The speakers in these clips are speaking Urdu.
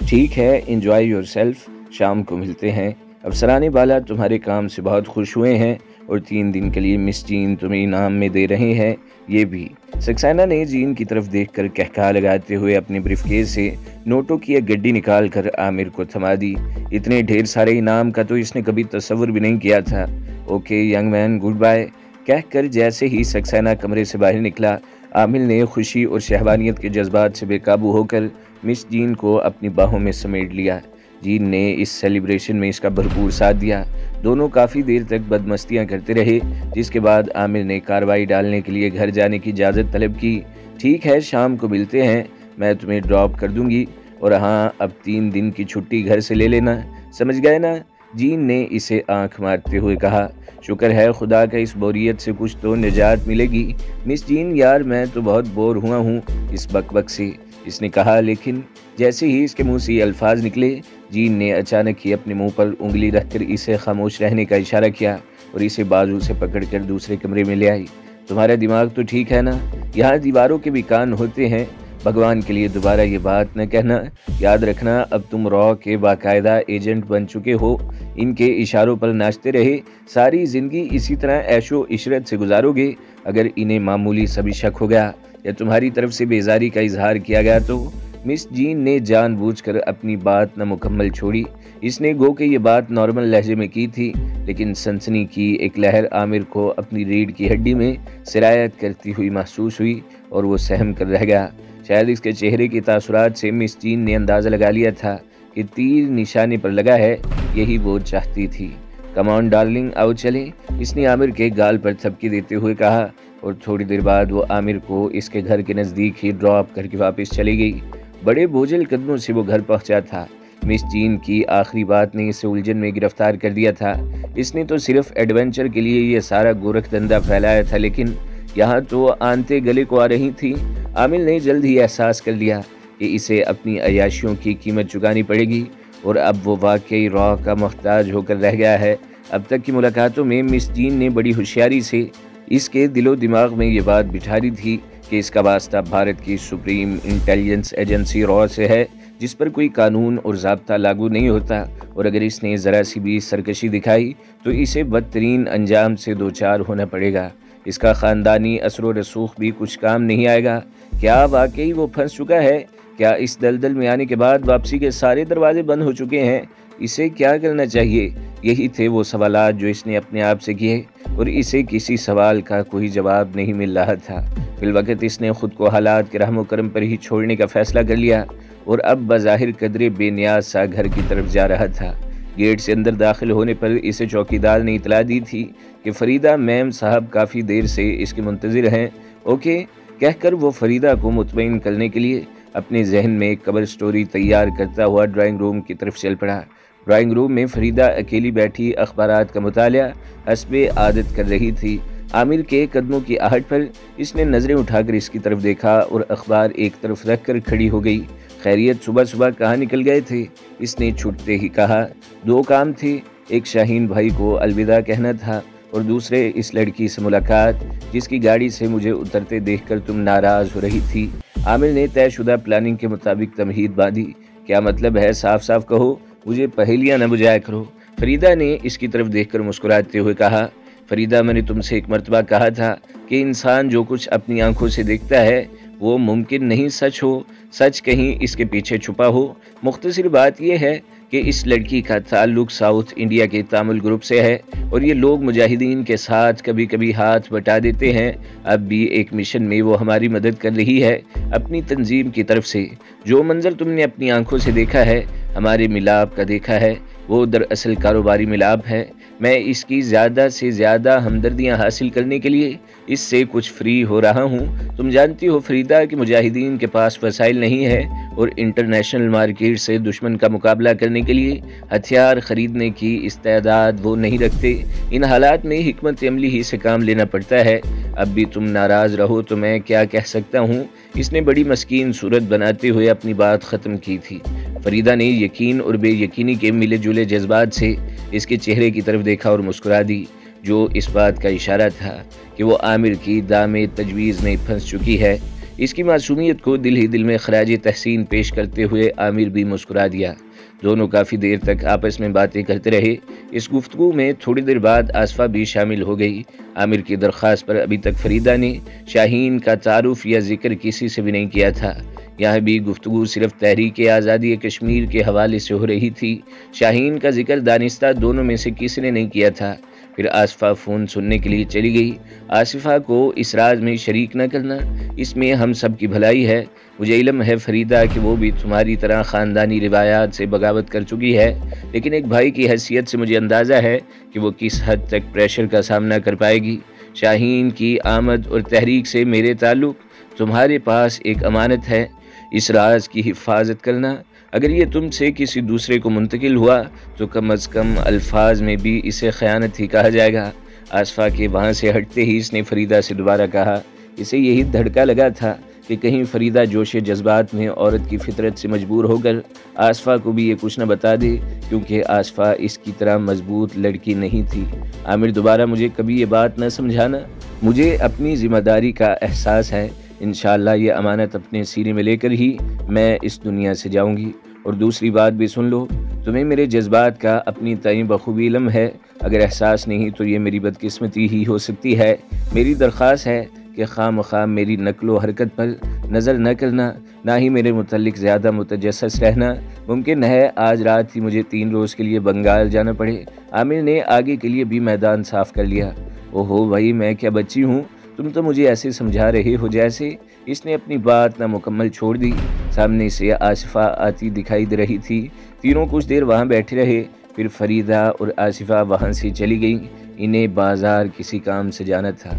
ٹھیک ہے، انجوائے یور سیلف، شام کو ملتے ہیں۔ افسرانے بالا تمہارے کام سے بہت خوش ہوئے ہیں اور 3 دن کے لیے مس جین تمہیں انعام میں دے رہے ہیں، یہ بھی۔ سکسینہ نے جین کی طرف دیکھ کر کہکہا لگاتے ہوئے اپنے بریف کیس سے نوٹوں کی ایک گڈی نکال کر عامر کو تھما دی۔ اتنے ڈھیر سارے انعام کا تو اس نے کبھی تصور بھی نہیں کیا تھا۔ Okay young man, goodbye کہہ کر جیسے ہی سکسینہ کمرے سے باہر نکلا، عامر نے خوشی اور شہوانیت کے جذبات سے بے قابو ہو کر مس جین کو اپنی باہوں میں سمیٹ لیا۔ جین نے اس سیلیبریشن میں اس کا بھرپور ساتھ دیا۔ دونوں کافی دیر تک بدمستیاں کرتے رہے، جس کے بعد عامر نے کارروائی ڈالنے کے لیے گھر جانے کی اجازت طلب کی۔ ٹھیک ہے، شام کو ملتے ہیں، میں تمہیں ڈراپ کر دوں گی، اور ہاں اب 3 دن کی چھٹی گھر سے لے لینا، سمجھ گئے نا؟ جین نے اسے آنکھ مارتے ہوئے کہا۔ شکر ہے خدا کا، اس بوریت سے کچھ تو نجات ملے گی۔ مس جین یار، میں تو بہت بور ہوا ہوں اس بک بک سے، اس نے کہا، لیکن جیسے ہی اس کے منہ سے یہ الفاظ نکلے، جین نے اچانک ہی اپنے منہ پر انگلی رکھ کر اسے خاموش رہنے کا اشارہ کیا اور اسے بازو سے پکڑ کر دوسرے کمرے میں لے آئی۔ تمہارا دماغ تو ٹھیک ہے نا؟ یہاں دیواروں کے بھی کان ہوتے ہیں، بھگوان کے لیے دوبارہ یہ بات نہ کہنا۔ یاد رکھنا، اب تم را کے باقاعدہ ایجنٹ بن چکے ہو، ان کے اشاروں پر ناچتے رہے ساری زندگی اسی طرح عیش و عشرت سے گزارو گے۔ اگر انہیں معمولی سا بھی شک ہو گیا یا تمہاری طرف سے بیزاری کا اظہار کیا گیا تو۔ مس جین نے جان بوجھ کر اپنی بات نہ مکمل چھوڑی۔ اس نے گو کہ یہ بات نارمل لہجے میں کی تھی، لیکن سنسنی کی ایک لہر عامر کو اپنی ریڑھ کی ہڈی میں سرایت کرتی ہوئی محسوس ہوئی اور وہ سہم کر رہ گیا۔ شاید اس کے چہرے کے تاثرات سے مس جین نے اندازہ لگا لیا تھا کہ تیر نشانے پر لگا ہے، یہی وہ چاہتی تھی۔ کم آن ڈارلنگ، آؤ چلیں، اس نے عامر کے گال پر تھپکی دیتے ہوئے کہا، اور تھوڑی دیر بعد وہ عامر کو اس کے گھر کے نزدیک ہی ڈراپ کر کے واپس چلی گئی۔ بڑے بوجھل قدموں سے وہ گھر پہنچا تھا۔ مس جین کی آخری بات نے اسے الجھن میں گرفتار کر دیا تھا۔ اس نے تو صرف ایڈونچر کے لیے یہ سارا گورکھ دھندا پھیلایا تھا، لیکن یہاں تو آنتے گلے کو آ رہی تھی۔ عامر نے جلد ہی احساس کر لیا کہ اسے اپنی عیاشیوں کی قیمت چکانی پڑے گی، اور اب وہ واقعی را کا محتاج ہو کر رہ گیا ہے۔ اب تک کی ملاقاتوں میں مس جین نے بڑی ہوشیاری سے اس کے دل و دماغ میں یہ بات بٹھا دی تھی کہ اس کا واسطہ بھارت کی سپریم انٹیلیجنس ایجنسی را سے ہے، جس پر کوئی قانون اور ضابطہ لاگو نہیں ہوتا، اور اگر اس نے ذرا سی بھی سرکشی دکھائی تو اسے بدترین انجام سے دوچار ہونا پڑے گا۔ اس کا خاندانی اثر و رسوخ بھی کچھ کام نہیں آئے گا۔ کیا واقعی وہ پھنس چکا ہے؟ کیا اس دلدل میں آنے کے بعد واپسی کے سارے دروازے بند ہو چکے ہیں؟ اسے کیا کرنا چاہیے؟ یہی تھے وہ سوالات جو اس نے اپنے آپ سے کیے، اور اسے کسی سوال کا کوئی جواب نہیں مل رہا تھا۔ فی الوقت اس نے خود کو حالات کے رحم و کرم پر ہی چھوڑنے کا فیصلہ کر لیا، اور اب بظاہر قدرے بے نیاز سا گھر کی طرف جا رہا تھا۔ گیٹ سے اندر داخل ہونے پر اسے چوکیدار نے اطلاع دی تھی کہ فریدہ میم صاحب کافی دیر سے اس کے منتظر ہیں۔ اوکے کہہ کر وہ فریدہ کو مطمئن کرنے کے لیے اپنے ذہن میں ایک کور سٹوری تیار کرتا ہوا ڈرائنگ روم کی طرف چل پڑا۔ ڈرائنگ روم میں فریدہ اکیلی بیٹھی اخبارات کا مطالعہ حسب عادت کر رہی تھی۔ عامر کے قدموں کی آہٹ پر اس نے نظریں اٹھا کر اس کی طرف دیکھا اور اخبار ایک طرف رکھ کر کھڑی ہو گئی۔ خیریت، صبح صبح کہاں نکل گئے تھے؟ اس نے چھوٹتے ہی کہا۔ 2 کام تھے، ایک شاہین بھائی کو الوداع کہنا تھا، اور دوسرے اس لڑکی سے ملاقات جس کی گاڑی سے مجھے اترتے دیکھ کر تم ناراض ہو رہی تھی۔ عامر نے طے شدہ پلاننگ کے مطابق تمہید باندھی۔ کیا مطلب ہے؟ صاف صاف کہو، مجھے پہیلیاں نہ بجایا کرو، فریدہ نے اس کی طرف دیکھ کر مسکراتے ہوئے کہا۔ فریدہ، میں نے تم سے ایک مرتبہ کہا تھا کہ انسان جو کچھ اپنی آنکھوں سے دیکھتا ہے وہ ممکن نہیں سچ ہو، سچ کہیں اس کے پیچھے چھپا ہو۔ مختصر بات یہ ہے کہ اس لڑکی کا تعلق ساؤتھ انڈیا کے تامل گروپ سے ہے، اور یہ لوگ مجاہدین کے ساتھ کبھی کبھی ہاتھ بٹا دیتے ہیں۔ اب بھی ایک مشن میں وہ ہماری مدد کر رہی ہے اپنی تنظیم کی طرف سے۔ جو منظر تم نے اپنی آنکھوں سے دیکھا ہے، ہمارے ملاپ کا دیکھا ہے، وہ دراصل کاروباری ملاپ ہے۔ میں اس کی زیادہ سے زیادہ ہمدردیاں حاصل کرنے کے لیے اس سے کچھ فری ہو رہا ہوں۔ تم جانتی ہو فریدہ کہ مجاہدین کے پاس وسائل نہیں ہے، اور انٹرنیشنل مارکیٹ سے دشمن کا مقابلہ کرنے کے لیے ہتھیار خریدنے کی استعداد وہ نہیں رکھتے۔ ان حالات میں حکمت عملی ہی سے کام لینا پڑتا ہے۔ اب بھی تم ناراض رہو تو میں کیا کہہ سکتا ہوں؟ اس نے بڑی مسکین صورت بناتے ہوئے اپنی بات ختم کی تھی۔ فریدہ نے یقین اور بے یقینی کے ملے جلے جذبات سے اس کے چہرے کی طرف دیکھا اور مسکرا دی، جو اس بات کا اشارہ تھا کہ وہ عامر کی دام تجویز میں پھنس چکی ہے۔ اس کی معصومیت کو دل ہی دل میں خراج تحسین پیش کرتے ہوئے عامر بھی مسکرا دیا۔ دونوں کافی دیر تک آپس میں باتیں کرتے رہے۔ اس گفتگو میں تھوڑی دیر بعد آصفہ بھی شامل ہو گئی۔ عامر کی درخواست پر ابھی تک فریدہ نے شاہین کا تعارف یا ذکر کسی سے بھی نہیں کیا تھا۔ یہاں بھی گفتگو صرف تحریک آزادی کشمیر کے حوالے سے ہو رہی تھی۔ شاہین کا ذکر دانستہ دونوں میں سے کسی نے نہیں کیا تھا۔ پھر آصفہ فون سننے کے لیے چلی گئی۔ آصفہ کو اس راز میں شریک نہ کرنا، اس میں ہم سب کی بھلائی ہے۔ مجھے علم ہے فریدہ کہ وہ بھی تمہاری طرح خاندانی روایات سے بغاوت کر چکی ہے، لیکن ایک بھائی کی حیثیت سے مجھے اندازہ ہے کہ وہ کس حد تک پریشر کا سامنا کر پائے گی۔ شاہین کی آمد اور تحریک سے میرے تعلق تمہارے پاس ایک امانت ہے، اس راز کی حفاظت کرنا۔ اگر یہ تم سے کسی دوسرے کو منتقل ہوا تو کم از کم الفاظ میں بھی اسے خیانت ہی کہا جائے گا۔ آصفہ کے وہاں سے ہٹتے ہی اس نے فریدہ سے دوبارہ کہا۔ اسے یہی دھڑکا لگا تھا کہ کہیں فریدہ جوش جذبات میں عورت کی فطرت سے مجبور ہو کر آصفہ کو بھی یہ کچھ نہ بتا دے، کیونکہ آصفہ اس کی طرح مضبوط لڑکی نہیں تھی۔ عامر دوبارہ مجھے کبھی یہ بات نہ سمجھانا، مجھے اپنی ذمہ داری کا احساس ہے۔ انشاءاللہ یہ امانت اپنے سینے میں لے کر ہی میں اس دنیا سے جاؤں گی۔ اور دوسری بات بھی سن لو، تمہیں میرے جذبات کا اپنی تئیں بخوبی علم ہے۔ اگر احساس نہیں تو یہ میری بدقسمتی ہی ہو سکتی ہے۔ میری درخواست ہے کہ خواہ مخواہ میری نقل و حرکت پر نظر نہ کرنا، نہ ہی میرے متعلق زیادہ متجسس رہنا۔ ممکن ہے آج رات ہی مجھے 3 روز کے لیے بنگال جانا پڑے۔ عامر نے آگے کے لیے بھی میدان صاف کر لیا۔ اوہو بھائی، میں کیا بچی ہوں؟ تم تو مجھے ایسے سمجھا رہے ہو جیسے۔ اس نے اپنی بات نہ مکمل چھوڑ دی۔ سامنے سے آصفہ آتی دکھائی دے رہی تھی۔ تینوں کچھ دیر وہاں بیٹھے رہے، پھر فریدہ اور آصفہ وہاں سے چلی گئیں۔ انہیں بازار کسی کام سے جانا تھا۔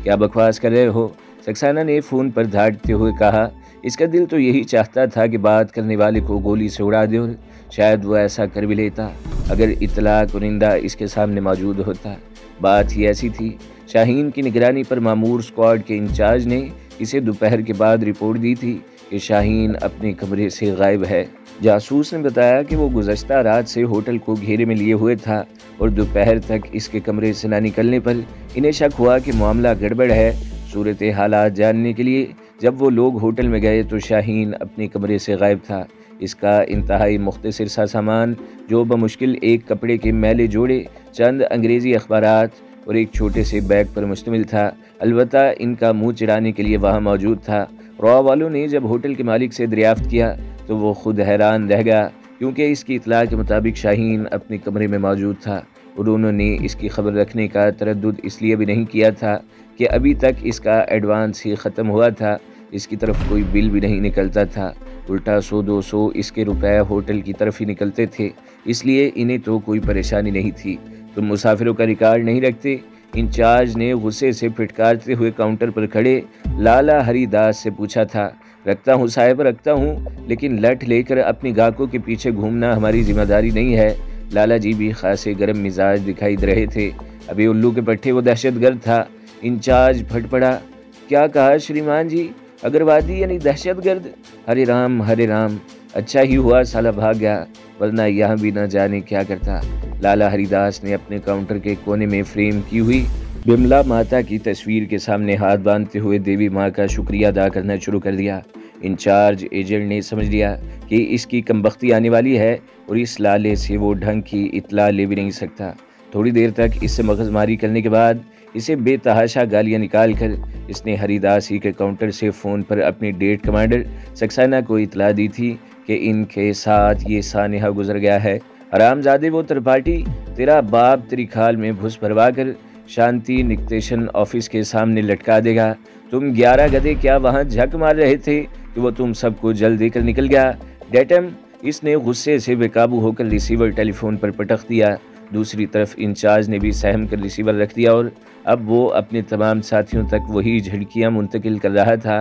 کیا بکواس کر رہے ہو؟ سکسینہ نے فون پر دھاڑتے ہوئے کہا۔ اس کا دل تو یہی چاہتا تھا کہ بات کرنے والے کو گولی سے اڑا دے، اور شاید وہ ایسا کر بھی لیتا اگر اطلاع کنندہ اس کے سامنے موجود ہوتا۔ بات ہی ایسی تھی۔ شاہین کی نگرانی پر مامور اسکواڈ کے انچارج نے اسے دوپہر کے بعد رپورٹ دی تھی کہ شاہین اپنے کمرے سے غائب ہے۔ جاسوس نے بتایا کہ وہ گزشتہ رات سے ہوٹل کو گھیرے میں لیے ہوئے تھا، اور دوپہر تک اس کے کمرے سے نہ نکلنے پر انہیں شک ہوا کہ معاملہ گڑبڑ ہے۔ صورت حالات جاننے کے لیے جب وہ لوگ ہوٹل میں گئے تو شاہین اپنے کمرے سے غائب تھا۔ اس کا انتہائی مختصر سا سامان، جو بمشکل ایک کپڑے کے میلے جوڑے، چند انگریزی اخبارات اور ایک چھوٹے سے بیگ پر مشتمل تھا۔ البتہ ان کا منہ چڑھانے کے لیے وہاں موجود تھا۔ روا والوں نے جب ہوٹل کے مالک سے دریافت کیا تو وہ خود حیران رہ گیا، کیونکہ اس کی اطلاع کے مطابق شاہین اپنے کمرے میں موجود تھا، اور انہوں نے اس کی خبر رکھنے کا تردد اس لیے بھی نہیں کیا تھا کہ ابھی تک اس کا ایڈوانس ہی ختم ہوا تھا۔ اس کی طرف کوئی بل بھی نہیں نکلتا تھا، الٹا 100-200 اس کے روپے ہوٹل کی طرف ہی نکلتے تھے، اس لیے انہیں تو کوئی پریشانی نہیں تھی۔ تم مسافروں کا ریکارڈ نہیں رکھتے؟ انچارج نے غصے سے پھٹکارتے ہوئے کاؤنٹر پر کھڑے لالا ہری داس سے پوچھا تھا۔ رکھتا ہوں صاحب، رکھتا ہوں، لیکن لٹ لے کر اپنی گاہکوں کے پیچھے گھومنا ہماری ذمہ داری نہیں ہے۔ لالا جی بھی خاصے گرم مزاج دکھائی دے رہے تھے۔ ابھی الو کے پٹھے وہ دہشت گرد تھا۔ انچارج پھٹ پڑا۔ کیا کہا شریمان جی؟ اگروادی یعنی دہشت گرد؟ ہرے رام، اچھا ہی ہوا سالہ بھاگ گیا، ورنہ یہاں بھی نہ جانے کیا کرتا۔ لالا ہری داس نے اپنے کاؤنٹر کے کونے میں فریم کی ہوئی بملا ماتا کی تصویر کے سامنے ہاتھ باندھتے ہوئے دیوی ماں کا شکریہ ادا کرنا شروع کر دیا۔ انچارج ایجنٹ نے سمجھ لیا کہ اس کی کمبختی آنے والی ہے، اور اس لالے سے وہ ڈھنگ کی اطلاع لے بھی نہیں سکتا۔ تھوڑی دیر تک اس سے مغز ماری کرنے کے بعد اسے بے تحاشا گالیاں نکال کر اس نے ہری داس ہی کے کاؤنٹر سے فون پر اپنی ڈیٹ کمانڈر سکسینہ کو اطلاع دی تھی کہ ان کے ساتھ یہ سانحہ گزر گیا ہے۔ حرامزادے، وہ ترپاٹی تیرا باپ تیری کھال میں بھس بھروا کر شانتی نکتیشن آفس کے سامنے لٹکا دے گا۔ تم 11 گدھے کیا وہاں جھک مار رہے تھے کہ وہ تم سب کو جلد دے کر نکل گیا؟ ڈیٹم، اس نے غصے سے بے قابو ہو کر ریسیور ٹیلی فون پر پٹخ دیا۔ دوسری طرف انچارج نے بھی سہم کر ریسیور رکھ دیا، اور اب وہ اپنے تمام ساتھیوں تک وہی جھڑکیاں منتقل کر رہا تھا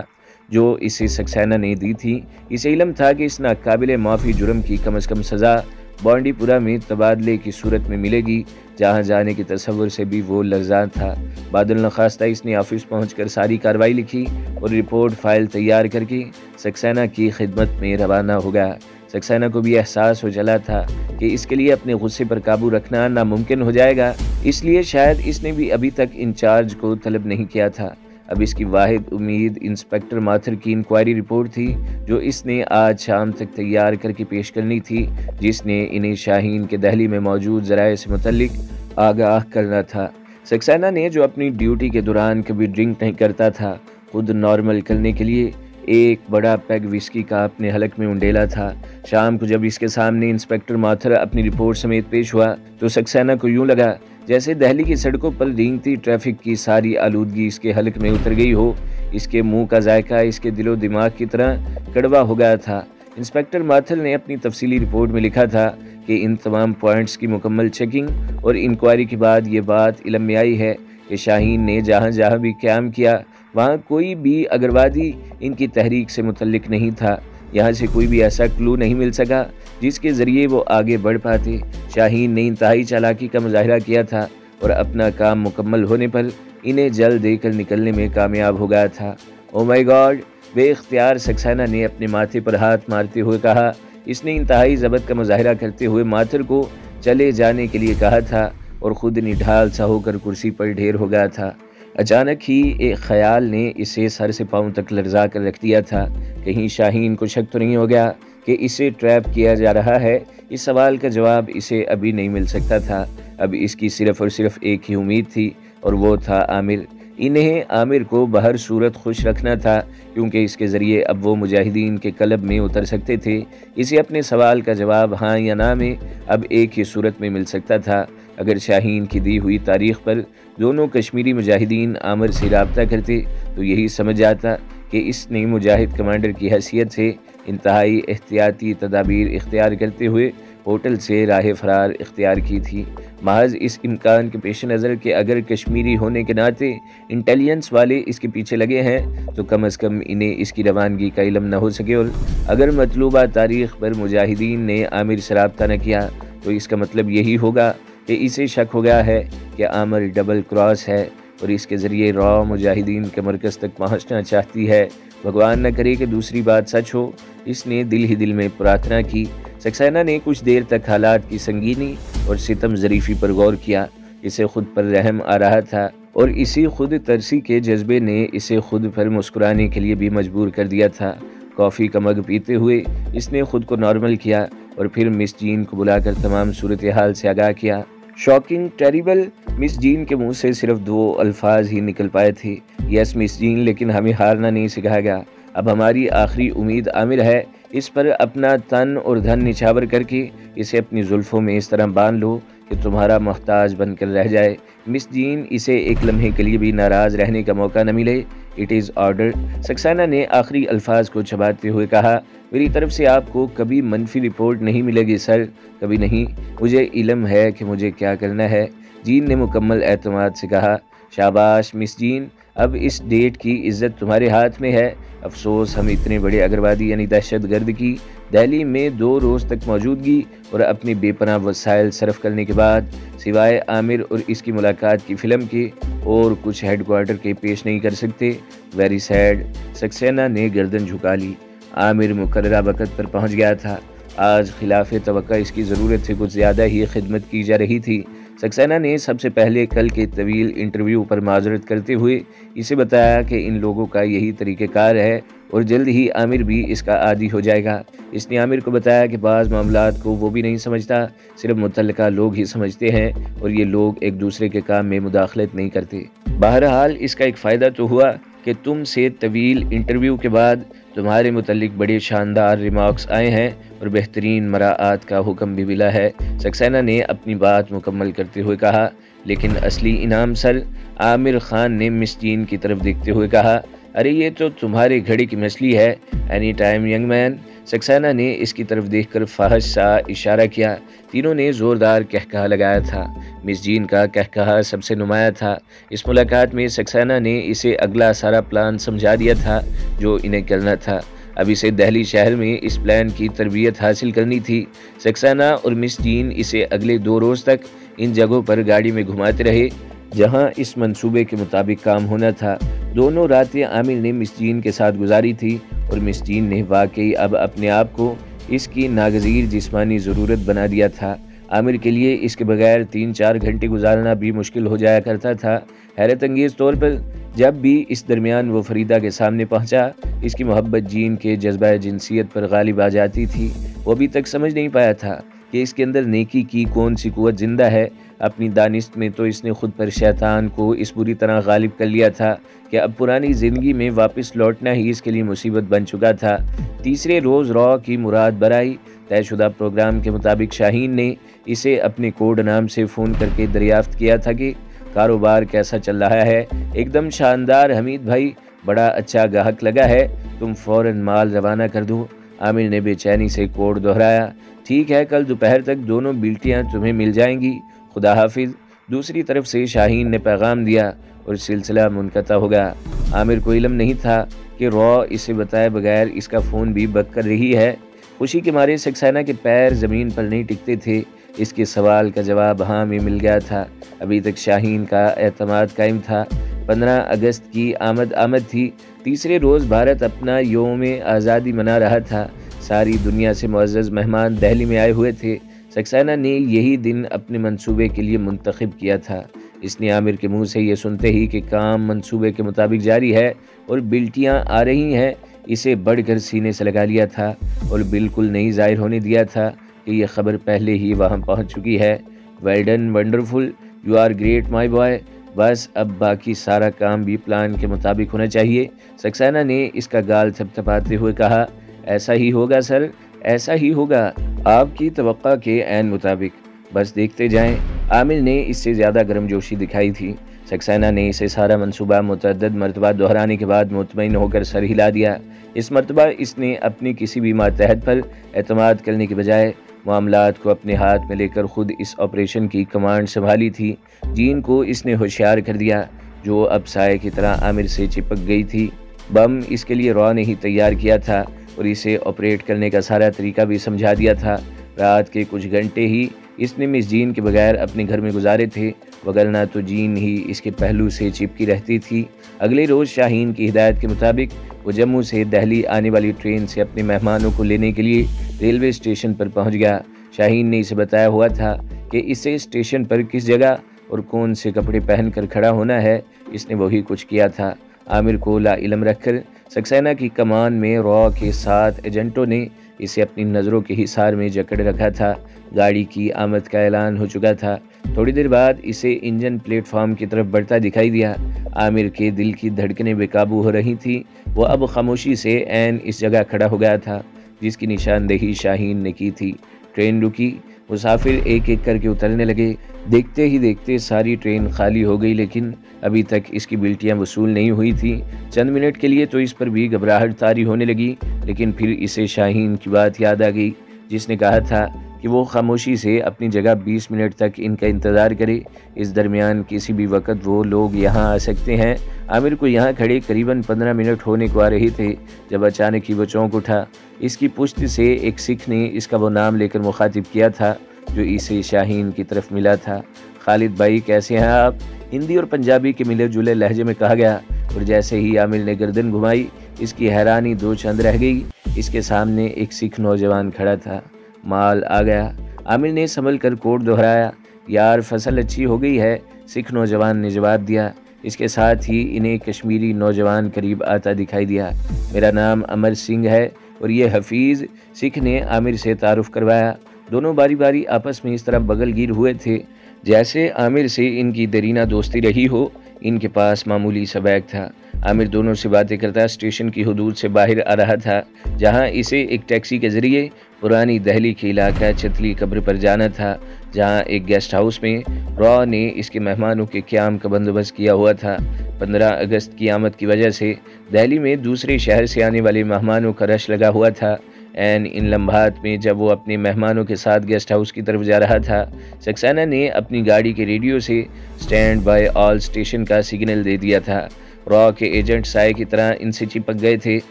جو اسے سکسینہ نے دی تھی۔ اسے علم تھا کہ اس ناقابل معافی جرم کی کم از کم سزا بانڈی پورہ میں تبادلے کی صورت میں ملے گی، جہاں جانے کے تصور سے بھی وہ لرزاں تھا۔ بعد النخواستہ اس نے آفس پہنچ کر ساری کارروائی لکھی اور رپورٹ فائل تیار کر کے سکسینہ کی خدمت میں روانہ ہو گیا۔ سکسینہ کو بھی احساس ہو چلا تھا کہ اس کے لیے اپنے غصے پر قابو رکھنا ناممکن ہو جائے گا، اس لیے شاید اس نے بھی ابھی تک انچارج کو طلب نہیں کیا تھا۔ اب اس کی واحد امید انسپیکٹر ماتھر کی انکوائری رپورٹ تھی جو اس نے آج شام تک تیار کر کے پیش کرنی تھی، جس نے انہیں شاہین کے دہلی میں موجود ذرائع سے متعلق آگاہ کرنا تھا۔ سکسینہ نے جو اپنی ڈیوٹی کے دوران کبھی ڈرنک نہیں کرتا تھا، خود نارمل کرنے کے لیے ایک بڑا پیگ وسکی کا اپنے حلق میں انڈیلا تھا۔ شام کو جب اس کے سامنے انسپیکٹر ماتھر اپنی رپورٹ سمیت پیش ہوا تو سکسینہ کو یوں لگا جیسے دہلی کی سڑکوں پر رینگتی ٹریفک کی ساری آلودگی اس کے حلق میں اتر گئی ہو۔ اس کے منہ کا ذائقہ اس کے دل و دماغ کی طرح کڑوا ہو گیا تھا۔ انسپیکٹر ماتھر نے اپنی تفصیلی رپورٹ میں لکھا تھا کہ ان تمام پوائنٹس کی مکمل چیکنگ اور انکوائری کے بعد یہ بات علم میں آئی ہے کہ شاہین نے جہاں جہاں بھی قیام کیا وہاں کوئی بھی اگروادی ان کی تحریک سے متعلق نہیں تھا۔ یہاں سے کوئی بھی ایسا کلو نہیں مل سکا جس کے ذریعے وہ آگے بڑھ پاتے۔ شاہین نے انتہائی چالاکی کا مظاہرہ کیا تھا اور اپنا کام مکمل ہونے پر انہیں جل دے کر نکلنے میں کامیاب ہو گیا تھا۔ او مائی گاڈ! بے اختیار سکسینہ نے اپنے ماتھے پر ہاتھ مارتے ہوئے کہا۔ اس نے انتہائی ضبط کا مظاہرہ کرتے ہوئے ماتھر کو چلے جانے کے لیے کہا تھا اور خود نڈھال سا ہو کر کرسی پر ڈھیر ہو گیا تھا۔ اچانک ہی ایک خیال نے اسے سر سے پاؤں تک لرزا کر رکھ دیا تھا۔ کہیں شاہین کو شک تو نہیں ہو گیا کہ اسے ٹریپ کیا جا رہا ہے؟ اس سوال کا جواب اسے ابھی نہیں مل سکتا تھا۔ اب اس کی صرف اور صرف ایک ہی امید تھی اور وہ تھا عامر۔ انہیں عامر کو بہر صورت خوش رکھنا تھا کیونکہ اس کے ذریعے اب وہ مجاہدین کے قلب میں اتر سکتے تھے۔ اسے اپنے سوال کا جواب ہاں یا نہ میں اب ایک ہی صورت میں مل سکتا تھا۔ اگر شاہین کی دی ہوئی تاریخ پر دونوں کشمیری مجاہدین عامر سے رابطہ کرتے تو یہی سمجھ جاتا کہ اس نے مجاہد کمانڈر کی حیثیت سے انتہائی احتیاطی تدابیر اختیار کرتے ہوئے ہوٹل سے راہ فرار اختیار کی تھی، محض اس امکان کے پیش نظر کہ اگر کشمیری ہونے کے ناطے انٹیلیجنس والے اس کے پیچھے لگے ہیں تو کم از کم انہیں اس کی روانگی کا علم نہ ہو سکے، اور اگر مطلوبہ تاریخ پر مجاہدین نے عامر سے رابطہ نہ کیا تو اس کا مطلب یہی ہوگا کہ اسے شک ہو گیا ہے کہ عامر ڈبل کراس ہے اور اس کے ذریعے را مجاہدین کے مرکز تک پہنچنا چاہتی ہے۔ بھگوان نہ کرے کہ دوسری بات سچ ہو۔ اس نے دل ہی دل میں پرارتھنا کی۔ سکسینہ نے کچھ دیر تک حالات کی سنگینی اور ستم ظریفی پر غور کیا۔ اسے خود پر رحم آ رہا تھا اور اسی خود ترسی کے جذبے نے اسے خود پر مسکرانے کے لیے بھی مجبور کر دیا تھا۔ کافی کا مگ پیتے ہوئے اس نے خود کو نارمل کیا اور پھر مس جین کو بلا کر تمام صورتحال سے آگاہ کیا۔ Shocking, terrible! مس جین کے منہ سے صرف 2 الفاظ ہی نکل پائے تھے، یس مس جین، لیکن ہمیں ہارنا نہیں سکھایا گیا۔ اب ہماری آخری امید عامر ہے۔ اس پر اپنا تن اور دھن نچھاور کر کے اسے اپنی زلفوں میں اس طرح باندھ لو کہ تمہارا محتاج بن کر رہ جائے۔ مس جین، اسے ایک لمحے کے لیے بھی ناراض رہنے کا موقع نہ ملے۔ It is order. سکسینہ نے آخری الفاظ کو چباتے ہوئے کہا۔ میری طرف سے آپ کو کبھی منفی رپورٹ نہیں ملے گی سر، کبھی نہیں۔ مجھے علم ہے کہ مجھے کیا کرنا ہے، جین نے مکمل اعتماد سے کہا۔ شاباش مس جین، اب اس ڈیٹ کی عزت تمہارے ہاتھ میں ہے۔ افسوس ہم اتنے بڑے اگروادی یعنی دہشت گرد کی دہلی میں 2 روز تک موجودگی اور اپنی بے پناہ وسائل صرف کرنے کے بعد سوائے عامر اور اس کی ملاقات کی فلم کے اور کچھ ہیڈ کوارٹر کے پیش نہیں کر سکتے۔ Very sad. سکسینہ نے گردن جھکا لی۔ عامر مقررہ وقت پر پہنچ گیا تھا۔ آج خلاف توقع اس کی ضرورت سے کچھ زیادہ ہی خدمت کی جا رہی تھی۔ سکسینہ نے سب سے پہلے کل کے طویل انٹرویو پر معذرت کرتے ہوئے اسے بتایا کہ ان لوگوں کا یہی طریقہ کار ہے اور جلد ہی عامر بھی اس کا عادی ہو جائے گا۔ اس نے عامر کو بتایا کہ بعض معاملات کو وہ بھی نہیں سمجھتا، صرف متعلقہ لوگ ہی سمجھتے ہیں اور یہ لوگ ایک دوسرے کے کام میں مداخلت نہیں کرتے۔ بہرحال اس کا ایک فائدہ تو ہوا کہ تم سے طویل انٹرویو کے بعد تمہارے متعلق بڑے شاندار ریمارکس آئے ہیں اور بہترین مراعات کا حکم بھی ملا ہے۔ سکسینہ نے اپنی بات مکمل کرتے ہوئے کہا۔ لیکن اصلی انعام سر، عامر خان نے مس جین کی طرف دیکھتے ہوئے کہا۔ ارے یہ تو تمہارے گھڑی کی مچھلی ہے، any time young man. Saxena نے اس کی طرف دیکھ کر فحش سا اشارہ کیا۔ تینوں نے زوردار کہکہا لگایا تھا۔ مس جین کا کہکہا سب سے نمایاں تھا۔ اس ملاقات میں سکسینہ نے اسے اگلا سارا پلان سمجھا دیا تھا جو انہیں کرنا تھا۔ اب اسے دہلی شہر میں اس پلان کی تربیت حاصل کرنی تھی۔ سکسینہ اور مس جین اسے اگلے 2 روز تک ان جگہوں پر گاڑی میں گھماتے رہے جہاں اس منصوبے کے مطابق کام ہونا تھا۔ دونوں راتیں عامر نے مس جین کے ساتھ گزاری تھی اور مس جین نے واقعی اب اپنے آپ کو اس کی ناگزیر جسمانی ضرورت بنا دیا تھا۔ عامر کے لیے اس کے بغیر 3-4 گھنٹے گزارنا بھی مشکل ہو جایا کرتا تھا۔ حیرت انگیز طور پر جب بھی اس درمیان وہ فریدہ کے سامنے پہنچا، اس کی محبت جین کے جذبہ جنسیت پر غالب آ جاتی تھی۔ وہ ابھی تک سمجھ نہیں پایا تھا کہ اس کے اندر نیکی کی کون سی قوت زندہ ہے۔ اپنی دانست میں تو اس نے خود پر شیطان کو اس بری طرح غالب کر لیا تھا کہ اب پرانی زندگی میں واپس لوٹنا ہی اس کے لیے مصیبت بن چکا تھا۔ تیسرے روز را کی مراد برائی۔ طے شدہ پروگرام کے مطابق شاہین نے اسے اپنے کوڈ نام سے فون کر کے دریافت کیا تھا کہ کاروبار کیسا چل رہا ہے۔ ایک دم شاندار حمید بھائی، بڑا اچھا گاہک لگا ہے، تم فوراً مال روانہ کر دو۔ عامر نے بے چینی سے کوڈ دہرایا۔ ٹھیک ہے، کل دوپہر تک دونوں بیلٹیاں تمہیں مل جائیں گی، خدا حافظ۔ دوسری طرف سے شاہین نے پیغام دیا اور سلسلہ منقطع ہو گیا۔ عامر کو علم نہیں تھا کہ را اسے بتائے بغیر اس کا فون بھی بک کر رہی ہے۔ خوشی کے مارے سکسینہ کے پیر زمین پر نہیں ٹکتے تھے۔ اس کے سوال کا جواب ہاں میں مل گیا تھا۔ ابھی تک شاہین کا اعتماد قائم تھا۔ 15 اگست کی آمد تھی۔ تیسرے روز بھارت اپنا یوم آزادی منا رہا تھا۔ ساری دنیا سے معزز مہمان دہلی میں آئے ہوئے تھے۔ سکسینہ نے یہی دن اپنے منصوبے کے لیے منتخب کیا تھا۔ اس نے عامر کے منہ سے یہ سنتے ہی کہ کام منصوبے کے مطابق جاری ہے اور بلٹیاں آ رہی ہیں، اسے بڑھ کر سینے سے لگا لیا تھا اور بالکل نہیں ظاہر ہونے دیا تھا کہ یہ خبر پہلے ہی وہاں پہنچ چکی ہے۔ Well done, wonderful, you are great my boy. بس اب باقی سارا کام بھی پلان کے مطابق ہونا چاہیے۔ سکسینہ نے اس کا گال تھپتھپاتے ہوئے کہا، ایسا ہی ہوگا سر، ایسا ہی ہوگا، آپ کی توقع کے عین مطابق، بس دیکھتے جائیں۔ عامر نے اس سے زیادہ گرم جوشی دکھائی تھی۔ سکسینہ نے اسے سارا منصوبہ متعدد مرتبہ دہرانے کے بعد مطمئن ہو کر سر ہلا دیا۔ اس مرتبہ اس نے اپنی کسی بھی ماتحت پر اعتماد کرنے کے بجائے معاملات کو اپنے ہاتھ میں لے کر خود اس آپریشن کی کمانڈ سنبھالی تھی۔ جین کو اس نے ہوشیار کر دیا، جو اب سائے کی طرح عامر سے چپک گئی تھی۔ بم اس کے لیے را نے ہی تیار کیا تھا اور اسے آپریٹ کرنے کا سارا طریقہ بھی سمجھا دیا تھا۔ رات کے کچھ گھنٹے ہی اس نے مس جین کے بغیر اپنے گھر میں گزارے تھے، وگرنہ تو جین ہی اس کے پہلو سے چپکی رہتی تھی۔ اگلے روز شاہین کی ہدایت کے مطابق وہ جموں سے دہلی آنے والی ٹرین سے اپنے مہمانوں کو لینے کے لیے ریلوے اسٹیشن پر پہنچ گیا۔ شاہین نے اسے بتایا ہوا تھا کہ اسے اسٹیشن پر کس جگہ اور کون سے کپڑے پہن کر کھڑا ہونا ہے، اس نے وہی کچھ کیا تھا۔ عامر کو لا علم رکھ کر سکسینہ کی کمان میں را کے 7 ایجنٹوں نے اسے اپنی نظروں کے حصار میں جکڑ رکھا تھا۔ گاڑی کی آمد کا اعلان ہو چکا تھا۔ تھوڑی دیر بعد اسے انجن پلیٹ فارم کی طرف بڑھتا دکھائی دیا۔ عامر کے دل کی دھڑکنیں بے قابو ہو رہی تھیں۔ وہ اب خاموشی سے عین اس جگہ کھڑا ہو گیا تھا جس کی نشاندہی شاہین نے کی تھی۔ ٹرین رکی، مسافر ایک ایک کر کے اترنے لگے۔ دیکھتے ہی دیکھتے ساری ٹرین خالی ہو گئی، لیکن ابھی تک اس کی بلٹیاں وصول نہیں ہوئی تھیں۔ چند منٹ کے لیے تو اس پر بھی گھبراہٹ طاری ہونے لگی، لیکن پھر اسے شاہین کی بات یاد آ گئی جس نے کہا تھا کہ وہ خاموشی سے اپنی جگہ 20 منٹ تک ان کا انتظار کرے۔ اس درمیان کسی بھی وقت وہ لوگ یہاں آ سکتے ہیں۔ عامر کو یہاں کھڑے قریباً 15 منٹ ہونے کو آ رہے تھے جب اچانک ہی وہ چونک اٹھا۔ اس کی پشت سے ایک سکھ نے اس کا وہ نام لے کر مخاطب کیا تھا جو اسے شاہین کی طرف ملا تھا۔ خالد بھائی، کیسے ہیں آپ؟ ہندی اور پنجابی کے ملے جلے لہجے میں کہا گیا، اور جیسے ہی عامر نے گردن گھمائی اس کی حیرانی دو چند رہ گئی۔ اس کے سامنے ایک سکھ نوجوان کھڑا تھا۔ مال آ گیا، عامر نے سنبھل کر کوڈ دہرایا۔ یار فصل اچھی ہو گئی ہے، سکھ نوجوان نے جواب دیا۔ اس کے ساتھ ہی انہیں کشمیری نوجوان قریب آتا دکھائی دیا۔ میرا نام امر سنگھ ہے اور یہ حفیظ، سکھ نے عامر سے تعارف کروایا۔ دونوں باری باری آپس میں اس طرح بغل گیر ہوئے تھے جیسے عامر سے ان کی دیرینہ دوستی رہی ہو۔ ان کے پاس معمولی سا بیگ تھا۔ عامر دونوں سے باتیں کرتا اسٹیشن کی حدود سے باہر آ رہا تھا، جہاں اسے ایک ٹیکسی کے ذریعے پرانی دہلی کے علاقہ چتلی قبر پر جانا تھا، جہاں ایک گیسٹ ہاؤس میں را نے اس کے مہمانوں کے قیام کا بندوبست کیا ہوا تھا۔ 15 اگست کی آمد کی وجہ سے دہلی میں دوسرے شہر سے آنے والے مہمانوں کا رش لگا ہوا تھا۔ عین ان لمحات میں جب وہ اپنے مہمانوں کے ساتھ گیسٹ ہاؤس کی طرف جا رہا تھا، سکسینہ نے اپنی گاڑی کے ریڈیو سے سٹینڈ بائی آل اسٹیشن کا سگنل دے دیا تھا۔ را کے ایجنٹ سائے کی طرح ان سے چپک گئے تھے۔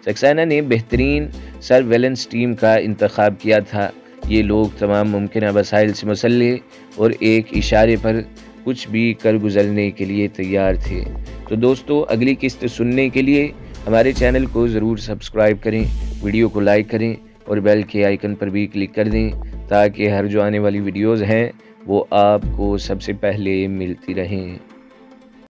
سکسینہ نے بہترین سرویلنس ٹیم کا انتخاب کیا تھا۔ یہ لوگ تمام ممکنہ وسائل سے مسلح اور ایک اشارے پر کچھ بھی کر گزرنے کے لیے تیار تھے۔ تو دوستو، اگلی قسط سننے کے لیے ہمارے چینل کو ضرور سبسکرائب کریں، ویڈیو کو لائک کریں اور بیل کے آئیکن پر بھی کلک کر دیں تاکہ ہر جو آنے والی ویڈیوز ہیں وہ آپ کو سب سے پہلے ملتی رہیں۔